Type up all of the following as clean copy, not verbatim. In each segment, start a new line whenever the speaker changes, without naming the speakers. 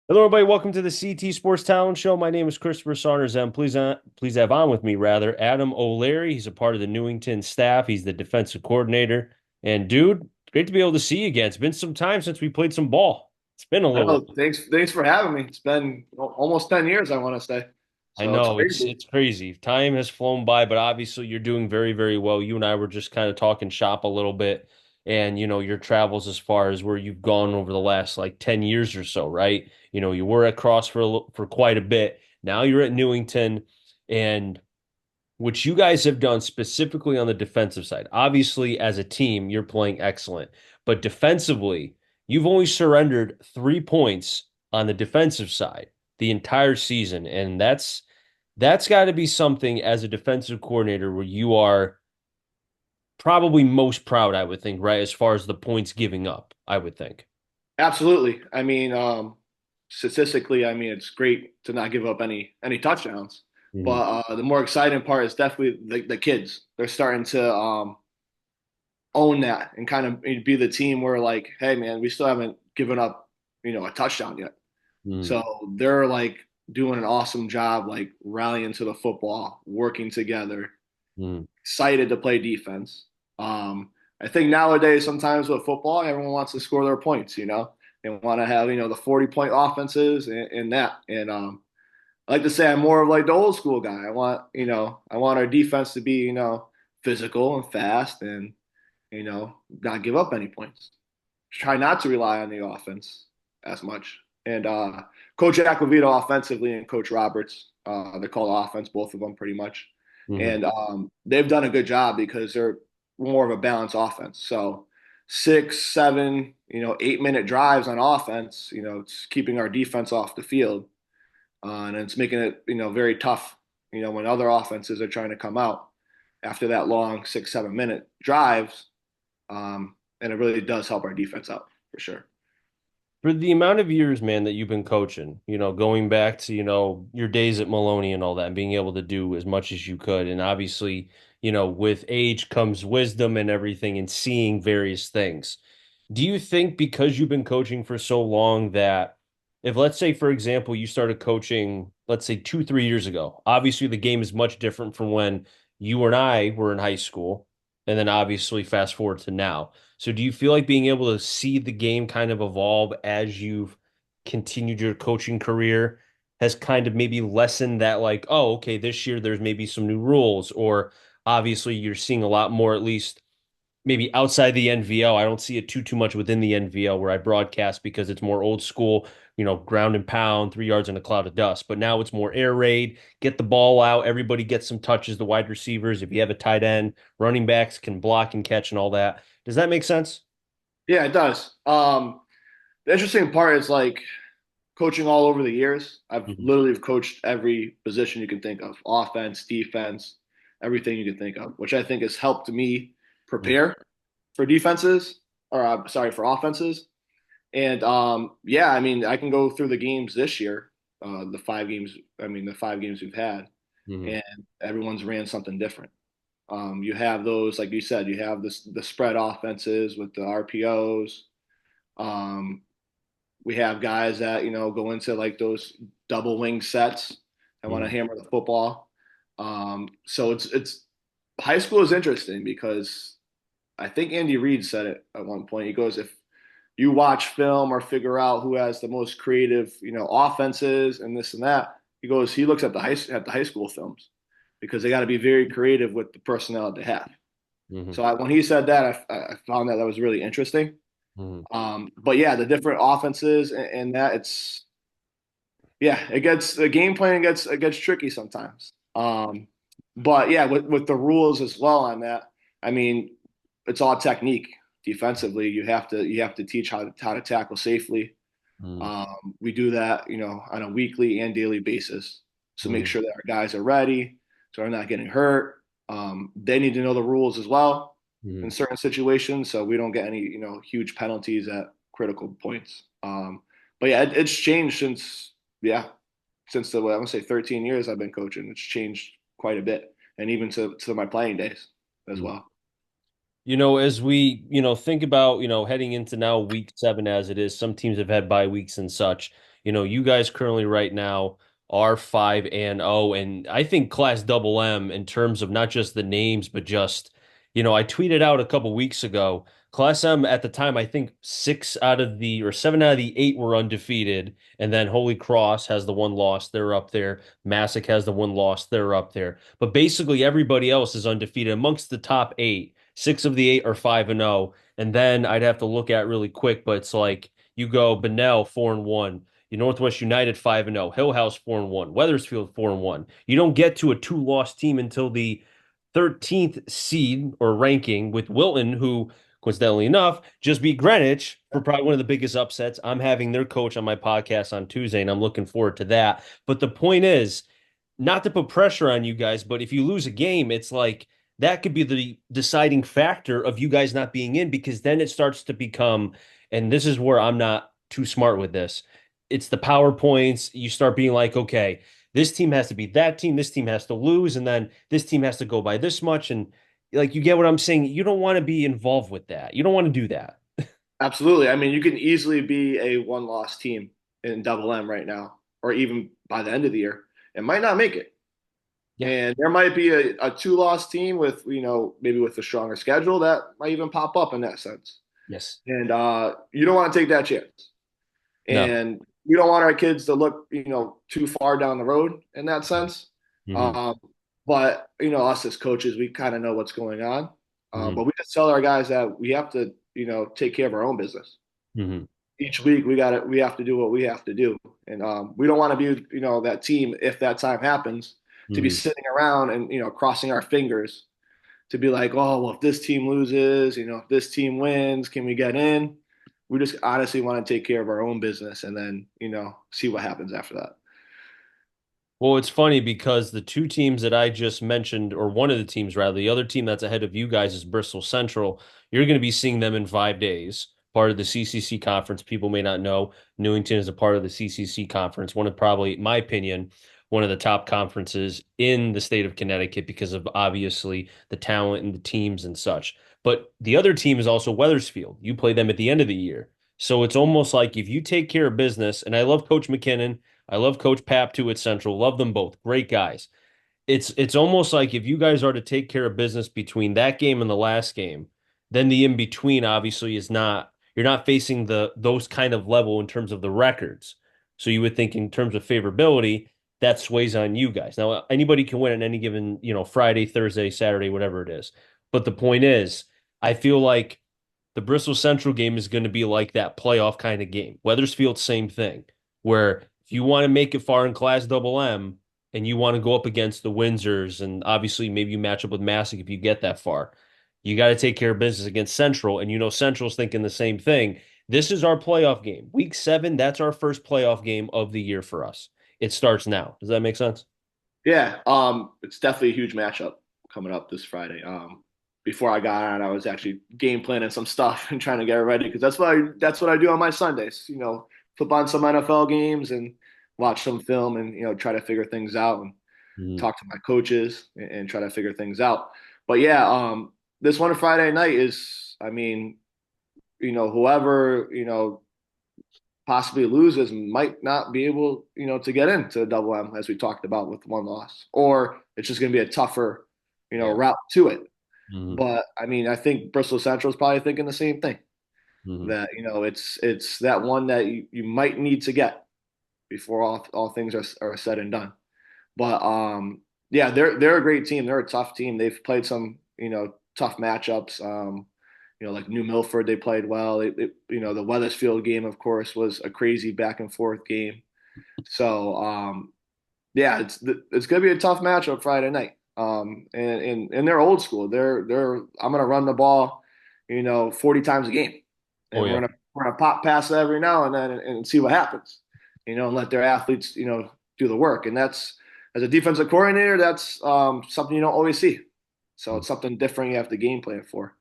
Hello, everybody. Welcome to the CT Sports Talent Show. My name is Christopher Saunders, and please have on with me, rather, Adam O Leary. He's a part of the Newington staff. He's the defensive coordinator. And, dude, great to be able to see you again. It's been some time since we played some ball. It's been a
I
little
know.
while.
Thanks for having me. It's been almost 10 years, I want to say.
I
So it's
know
crazy.
it's crazy. Time has flown by, but obviously you're doing very, very well. You and I were just kind of talking shop a little bit, and your travels as far as where you've gone over the last like 10 years or so, right? You were at Cross for quite a bit. Now you're at Newington, and what you guys have done specifically on the defensive side. Obviously, as a team, you're playing excellent, but defensively, you've only surrendered 3 points on the defensive side the entire season, and that's got to be something as a defensive coordinator where you are probably most proud, I would think, right? As far as the points giving up, I would think.
Absolutely. Statistically, it's great to not give up any touchdowns.
Mhm.
But the more exciting part is definitely the kids. They're starting to own that and kind of be the team where like, hey man, we still haven't given up, a touchdown yet.
Mhm.
So they're like doing an awesome job, like rallying to the football, working together,
Mhm.
excited to play defense. Um, I think nowadays, sometimes with football, everyone wants to score their points, They want to have, the 40-point offenses and that. And I like to say I'm more of like the old school guy. I want our defense to be, physical and fast and, not give up any points. Try not to rely on the offense as much. And Coach Aquavito offensively and Coach Roberts, they call offense, both of them pretty much.
Mhm.
And they've done a good job because they're more of a balanced offense. So 6, 7, 8-minute drives on offense, it's keeping our defense off the field. And it's making it, very tough, when other offenses are trying to come out after that long 6, 7-minute drives. And it really does help our defense out for sure.
For the amount of years, man, that you've been coaching, going back to, your days at Maloney and all that, and being able to do as much as you could. And obviously, with age comes wisdom and everything and seeing various things. Do you think because you've been coaching for so long that if, let's say, for example, you started coaching, let's say 2, 3 years ago, obviously the game is much different from when you and I were in high school, and then obviously fast forward to now. So do you feel like being able to see the game kind of evolve as you've continued your coaching career has kind of maybe lessened that, like, oh, okay, this year there's maybe some new rules, or obviously you're seeing a lot more, at least maybe outside the NVL. I don't see it too much within the NVL where I broadcast because it's more old school, ground and pound, 3 yards in a cloud of dust. But now it's more air raid, get the ball out, everybody gets some touches, the wide receivers, if you have a tight end, running backs can block and catch and all that. Does that make sense?
Yeah, it does. The interesting part is like coaching all over the years. I've
Mhm.
literally coached every position you can think of, offense, defense, everything you can think of, which I think has helped me prepare for defenses or sorry, for offenses. And yeah, I can go through the games this year, the 5 games we've had,
Mhm.
and everyone's ran something different. You have those, like you said, you have the spread offenses with the RPOs. Um, we have guys that go into like those double wing sets that want to
Mhm.
hammer the football. So it's high school is interesting because I think Andy Reid said it at one point. He goes, if you watch film or figure out who has the most creative, offenses and this and that, he looks at the high school films because they got to be very creative with the personnel that they have.
Mhm.
So when he said that, I found that was really interesting.
Mhm.
But yeah, the different offenses and that yeah, the game plan gets tricky sometimes. But yeah, with the rules as well on that, I mean, it's all technique. Defensively, you have to teach how to tackle safely.
Mhm.
We do that, on a weekly and daily basis. So make
Mhm.
sure that our guys are ready, so they're not getting hurt. They need to know the rules as well in
Mhm.
certain situations, so we don't get any, huge penalties at critical points. But yeah, it's changed yeah, since I'm gonna say 13 years I've been coaching. It's changed quite a bit, and even to my playing days as
Mhm.
well.
As we, think about, heading into now week 7 as it is, some teams have had bye weeks and such. You guys currently right now are 5-0, and I think Class Double M in terms of not just the names, but just, I tweeted out a couple weeks ago. Class M at the time, I think 7 out of the 8 were undefeated, and then Holy Cross has the one loss. They're up there. Massac has the one loss. They're up there. But basically, everybody else is undefeated amongst the top 8. 6 of the 8 are 5-0, and then I'd have to look at really quick, but it's like you go Bunnell 4-1. Northwest United 5-0, Hill House 4-1, Weathersfield 4-1. You don't get to a two-loss team until the 13th seed or ranking with Wilton, who coincidentally enough just beat Greenwich for probably one of the biggest upsets. I'm having their coach on my podcast on Tuesday, and I'm looking forward to that. But the point is, not to put pressure on you guys, but if you lose a game, it's like that could be the deciding factor of you guys not being in, because then it starts to become, and this is where I'm not too smart with this. It's the PowerPoints. You start being like, okay, this team has to beat that team, this team has to lose, and then this team has to go by this much. And like, you get what I'm saying? You don't want to be involved with that. You don't want to do that.
Absolutely. I mean, you can easily be a one-loss team in Double M right now, or even by the end of the year, and might not make it.
Yeah.
And there might be a two-loss team with, maybe with a stronger schedule that might even pop up in that sense.
Yes.
And you don't want to take that chance.
No.
And we don't want our kids to look, too far down the road in that sense.
Hmm.
Um, but us as coaches, we kind of know what's going on.
Hmm.
But we just tell our guys that we have to, take care of our own business.
Hmm.
Each week, we have to do what we have to do, and we don't want to be, that team if that time happens to be
Hmm.
sitting around and crossing our fingers to be like, oh well, if this team loses, if this team wins, can we get in? We just honestly want to take care of our own business and then, see what happens after that.
Well, it's funny because the two teams that I just mentioned, or one of the teams rather, the other team that's ahead of you guys is Bristol Central. You're going to be seeing them in 5 days, part of the CCC conference. People may not know Newington is a part of the CCC conference, one of probably, in my opinion, one of the top conferences in the state of Connecticut because of obviously the talent and the teams and such. But the other team is also Weathersfield. You play them at the end of the year. So it's almost like if you take care of business, and I love Coach McKinnon. I love Coach Pap too at Central. Love them both. Great guys. It's almost like if you guys are to take care of business between that game and the last game, then the in between obviously is not, you're not facing those kind of level in terms of the records. So you would think in terms of favorability, that sways on you guys. Now anybody can win on any given, Friday, Thursday, Saturday, whatever it is. But the point is, I feel like the Bristol Central game is going to be like that playoff kind of game. Weathersfield, same thing, where if you want to make it far in Class Double M and you want to go up against the Windsors, and obviously maybe you match up with Massac if you get that far, you got to take care of business against Central. And Central's thinking the same thing. This is our playoff game. Week 7, that's our first playoff game of the year for us. It starts now. Does that make sense?
Yeah, it's definitely a huge matchup coming up this Friday. Before I got on, I was actually game planning some stuff and trying to get ready because that's what I do on my Sundays. Flip on some NFL games and watch some film and try to figure things out and
Mhm.
talk to my coaches and try to figure things out. But yeah, this one Friday night is, I mean, whoever possibly loses might not be able, to get into double M as we talked about with one loss, or it's just going to be a tougher,
Yeah.
route to it.
Hmm.
But I mean, I think Bristol Central is probably thinking the same thing
Hmm.
that, it's that one that you might need to get before all things are said and done. But yeah, they're a great team. They're a tough team. They've played some, tough matchups. Like New Milford, they played well. The Weathersfield game, of course, was a crazy back and forth game. So yeah, it's gonna be a tough matchup Friday night. And they're old school. They're I'm gonna run the ball, 40 times a game,
Oh
and we're
yeah.
gonna pop pass it every now and then and see what happens, and let their athletes, do the work. And that's as a defensive coordinator, that's something you don't always see. So it's something different you have to game plan for.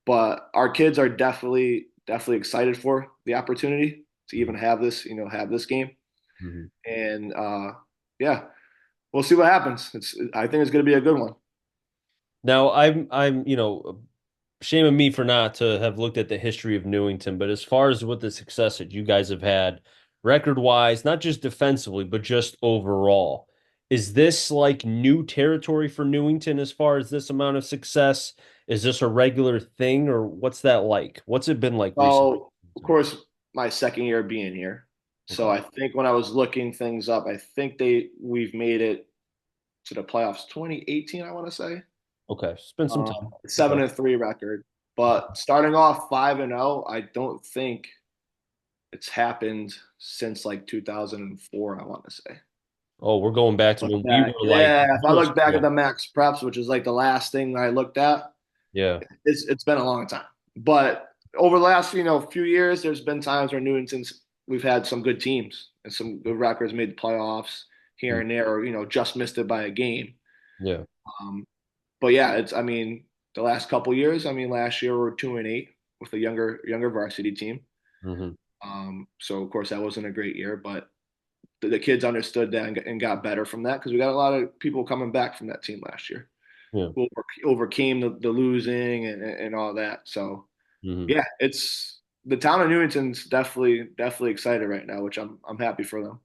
But our kids are definitely excited for the opportunity to even have this game.
Hmm.
And yeah, we'll see what happens. I think it's going to be a good one.
Now I'm shame on me for not to have looked at the history of Newington, but as far as what the success that you guys have had record wise, not just defensively, but just overall. Is this like new territory for Newington as far as this amount of success? Is this a regular thing, or what's that like? What's it been like recently?
So, of course, my second year being here. So
Okay.
I think when I was looking things up, I think we've made it to the playoffs 2018, I want to say.
Okay. Spend some time.
Seven
Okay.
and three record. But starting off 5-0, I don't think it's happened since like 2004, I want to say.
Oh, we're going back to
Look
when we
back.
were like
Yeah, if I
middle
look back at
school.
the max preps, which is like the last thing I looked at,
Yeah.
it's been a long time. But over the last few years, there's been times where Newington's we've had some good teams and some good records, made the playoffs here
Mm.
and there, or just missed it by a game.
Yeah.
Um, but yeah, it's I mean the last couple years. I mean last year we were 2-8 with a younger varsity team.
Hmm.
So of course that wasn't a great year, but the kids understood that and got better from that because we got a lot of people coming back from that team last year
Yeah.
who overcame the losing and all that. So
Hmm.
yeah, it's the town of Newington's definitely excited right now, which I'm happy for them.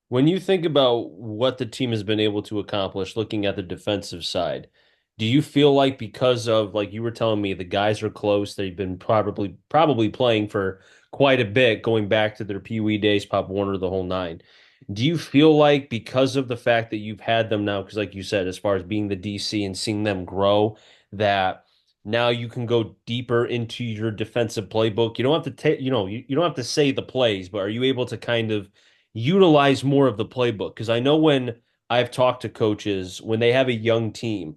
When you think about what the team has been able to accomplish, looking at the defensive side, do you feel like because of like you were telling me the guys are close, they've been probably playing for quite a bit, going back to their Pee Wee days, Pop Warner, the whole nine. Do you feel like because of the fact that you've had them now, because like you said, as far as being the DC and seeing them grow, that now you can go deeper into your defensive playbook? You don't have to take, you don't have to say the plays, but are you able to kind of utilize more of the playbook? Because I know when I've talked to coaches, when they have a young team,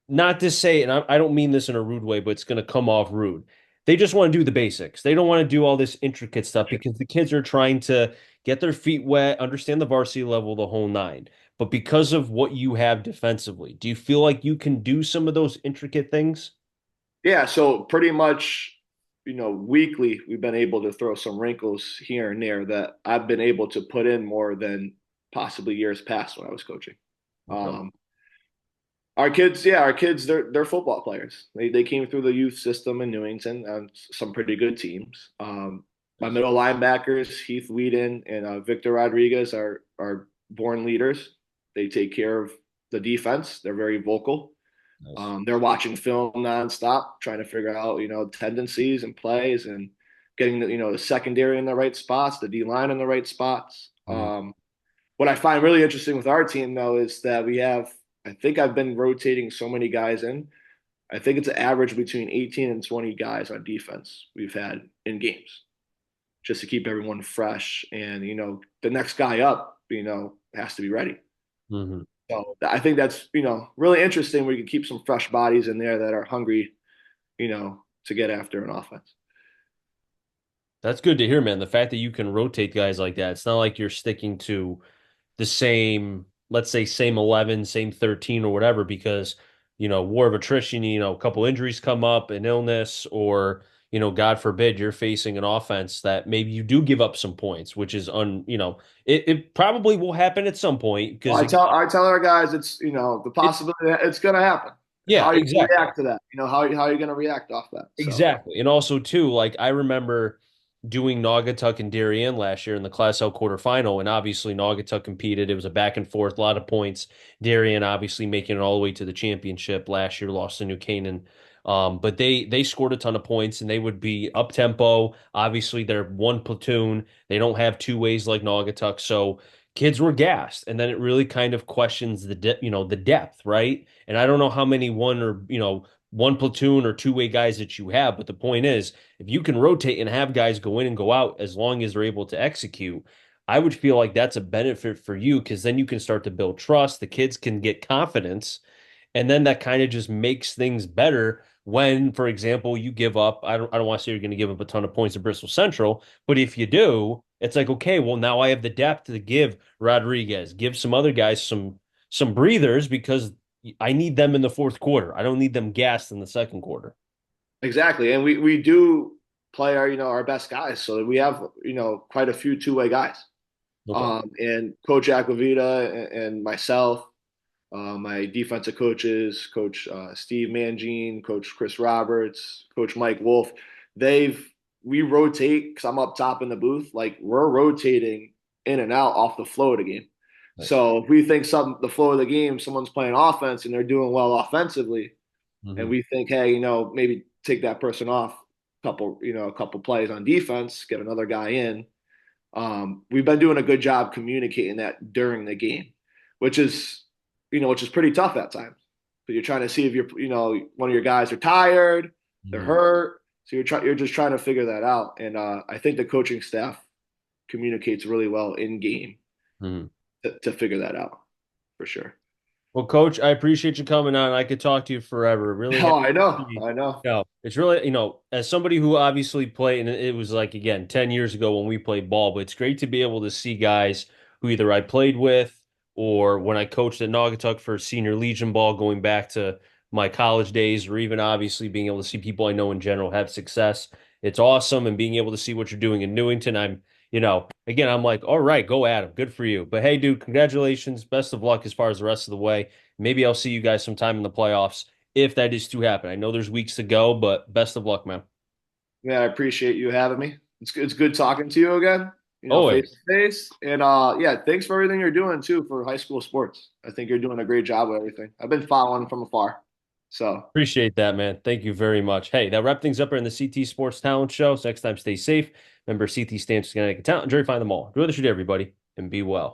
not to say, and I don't mean this in a rude way, but it's going to come off rude. They just want to do the basics. They don't want to do all this intricate stuff because the kids are trying to get their feet wet, understand the varsity level, the whole nine. But because of what you have defensively, do you feel like you can do some of those intricate things?
Yeah, so pretty much, weekly we've been able to throw some wrinkles here and there that I've been able to put in more than possibly years past when I was coaching.
Okay.
Um, our kids, they're football players. They came through the youth system in Newington on some pretty good teams. My
Nice.
middle linebackers, Heath Whedon and Victor Rodriguez, are born leaders. They take care of the defense. They're very vocal.
Nice.
They're watching film nonstop, trying to figure out, tendencies and plays and getting the secondary in the right spots, the D line in the right spots.
Mhm.
What I find really interesting with our team though is that I think I've been rotating so many guys in. I think it's an average between 18 and 20 guys on defense we've had in games just to keep everyone fresh. And, the next guy up, has to be ready.
Mhm.
So I think that's, really interesting where you can keep some fresh bodies in there that are hungry, to get after an offense.
That's good to hear, man. The fact that you can rotate guys like that, it's not like you're sticking to the same, let's say, same 11, same 13 or whatever, because, war of attrition, a couple injuries come up, an illness, or, God forbid, you're facing an offense that maybe you do give up some points, which is it probably will happen at some point
Well,
because,
I tell our guys it's the
it,
possibility that it's going to happen. How
yeah,
are you going to
exactly.
react to that? How are you going to react off that? So
Exactly. And also too, like I remember doing Naugatuck and Darien last year in the Class L quarterfinal, and obviously Naugatuck competed. It was a back and forth, a lot of points. Darien obviously making it all the way to the championship last year, lost to New Canaan. But they scored a ton of points and they would be up tempo. Obviously, they're one platoon. They don't have two ways like Naugatuck. So kids were gassed. And then it really kind of questions the depth, right? And I don't know how many one platoon or two-way guys that you have. But the point is, if you can rotate and have guys go in and go out as long as they're able to execute, I would feel like that's a benefit for you because then you can start to build trust. The kids can get confidence, and then that kind of just makes things better when, for example, you give up. I don't want to say you're going to give up a ton of points to Bristol Central, but if you do, it's like, okay, well, now I have the depth to give Rodriguez, give some other guys some breathers because I need them in the fourth quarter. I don't need them gassed in the second quarter.
exactly, and we do play our best guys, so we have quite a few two-way guys.
Okay.
And Coach Aquavita and myself, my defensive coaches, Coach Steve Mangine, Coach Chris Roberts, Coach Mike Wolf, they've we rotate because I'm up top in the booth. Like we're rotating in and out off the flow of the game.
Nice.
So if we think the flow of the game, someone's playing offense and they're doing well offensively, and
Hmm.
we think, hey, maybe take that person off a couple plays on defense, get another guy in. We've been doing a good job communicating that during the game, which is, which is pretty tough at times. But you're trying to see if one of your guys are tired, they're
Hmm.
hurt, so you're just trying to figure that out. And I think the coaching staff communicates really well in game
Hmm.
to figure that out for sure.
Well, Coach, I appreciate you coming on. I could talk to you forever. Really
Oh,
happy
I
to
know,
see you.
I know.
No, it's really, as somebody who obviously played, and it was like, again, 10 years ago when we played ball, but it's great to be able to see guys who either I played with or when I coached at Naugatuck for senior Legion ball, going back to my college days, or even obviously being able to see people I know in general have success. It's awesome. And being able to see what you're doing in Newington, again, I'm like, all right, go at him. Good for you. But hey, dude, congratulations. Best of luck as far as the rest of the way. Maybe I'll see you guys sometime in the playoffs if that is to happen. I know there's weeks to go, but best of luck, man.
Yeah, I appreciate you having me. It's good talking to you again, face to
Always.
face. And yeah, thanks for everything you're doing too for high school sports. I think you're doing a great job with everything. I've been following from afar. So,
Appreciate that, man. Thank you very much. Hey, that wrap things up here in the CT Sports Talent Show. So next time, stay safe. Remember, CT stands for Connecticut Talent. Enjoy, find them all. Enjoy the shoot, everybody, and be well.